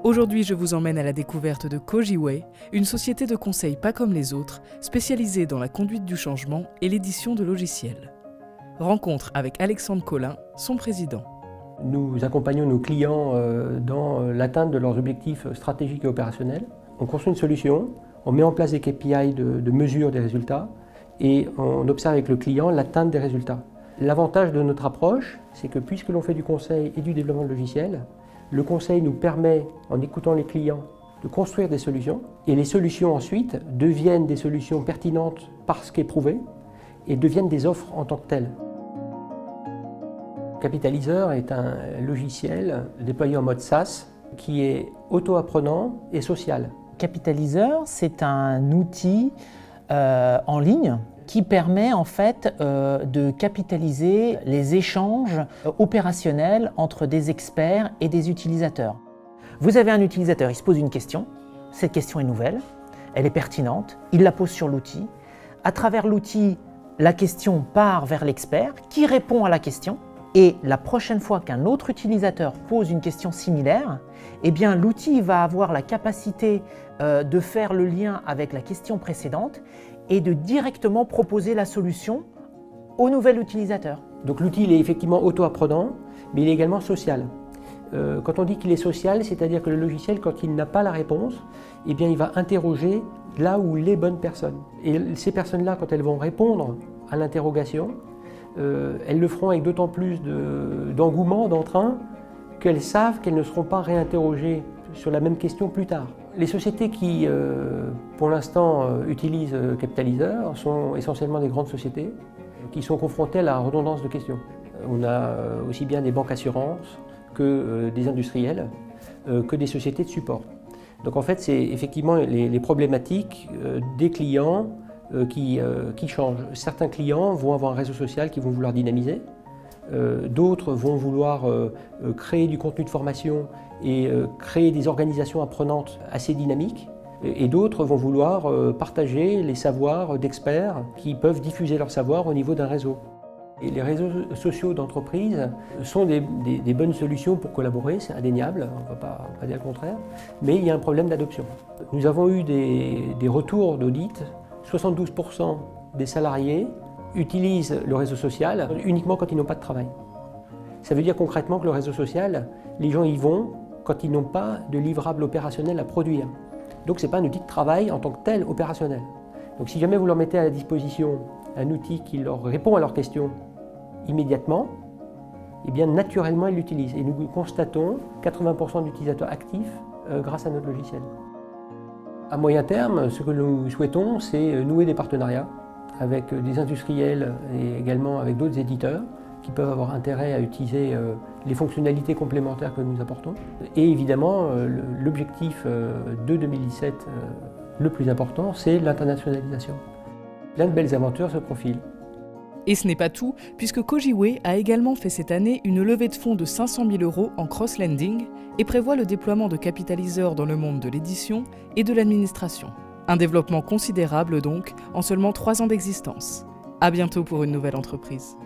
Aujourd'hui, je vous emmène à la découverte de Kojiway, une société de conseil pas comme les autres, spécialisée dans la conduite du changement et l'édition de logiciels. Rencontre avec Alexandre Collin, son président. Nous accompagnons nos clients dans l'atteinte de leurs objectifs stratégiques et opérationnels. On construit une solution, on met en place des KPI de mesure des résultats et on observe avec le client l'atteinte des résultats. L'avantage de notre approche, c'est que puisque l'on fait du conseil et du développement de logiciels, le conseil nous permet, en écoutant les clients, de construire des solutions et les solutions ensuite deviennent des solutions pertinentes parce qu'éprouvées et deviennent des offres en tant que telles. Capitaliseur est un logiciel déployé en mode SaaS qui est auto-apprenant et social. Capitaliseur, c'est un outil en ligne qui permet en fait de capitaliser les échanges opérationnels entre des experts et des utilisateurs. Vous avez un utilisateur, il se pose une question, cette question est nouvelle, elle est pertinente, il la pose sur l'outil. À travers l'outil, la question part vers l'expert qui répond à la question. Et la prochaine fois qu'un autre utilisateur pose une question similaire, eh bien l'outil va avoir la capacité de faire le lien avec la question précédente et de directement proposer la solution au nouvel utilisateur. Donc l'outil il est effectivement auto-apprenant, mais il est également social. Quand on dit qu'il est social, c'est-à-dire que le logiciel, quand il n'a pas la réponse, eh bien, il va interroger là où les bonnes personnes. Et ces personnes-là, quand elles vont répondre à l'interrogation, elles le feront avec d'autant plus d'engouement, d'entrain, qu'elles savent qu'elles ne seront pas réinterrogées sur la même question plus tard. Les sociétés qui, pour l'instant, utilisent Capitaliseur sont essentiellement des grandes sociétés qui sont confrontées à la redondance de questions. On a aussi bien des banques assurances que des industriels, que des sociétés de support. Donc en fait, c'est effectivement les problématiques des clients qui changent. Certains clients vont avoir un réseau social qu'ils vont vouloir dynamiser, d'autres vont vouloir créer du contenu de formation et créer des organisations apprenantes assez dynamiques, et d'autres vont vouloir partager les savoirs d'experts qui peuvent diffuser leur savoir au niveau d'un réseau. Et les réseaux sociaux d'entreprise sont des bonnes solutions pour collaborer, c'est indéniable, on ne va pas dire le contraire, mais il y a un problème d'adoption. Nous avons eu des retours d'audit. 72% des salariés utilisent le réseau social uniquement quand ils n'ont pas de travail. Ça veut dire concrètement que le réseau social, les gens y vont quand ils n'ont pas de livrable opérationnel à produire. Donc ce n'est pas un outil de travail en tant que tel opérationnel. Donc si jamais vous leur mettez à la disposition un outil qui leur répond à leurs questions immédiatement, eh bien naturellement ils l'utilisent. Et nous constatons 80% d'utilisateurs actifs grâce à notre logiciel. À moyen terme, ce que nous souhaitons, c'est nouer des partenariats avec des industriels et également avec d'autres éditeurs qui peuvent avoir intérêt à utiliser les fonctionnalités complémentaires que nous apportons. Et évidemment, l'objectif de 2017, le plus important, c'est l'internationalisation. Plein de belles aventures se profilent. Et ce n'est pas tout, puisque Kojiway a également fait cette année une levée de fonds de 500 000 € en cross-lending et prévoit le déploiement de capitaliseurs dans le monde de l'édition et de l'administration. Un développement considérable donc, en seulement 3 ans d'existence. À bientôt pour une nouvelle entreprise.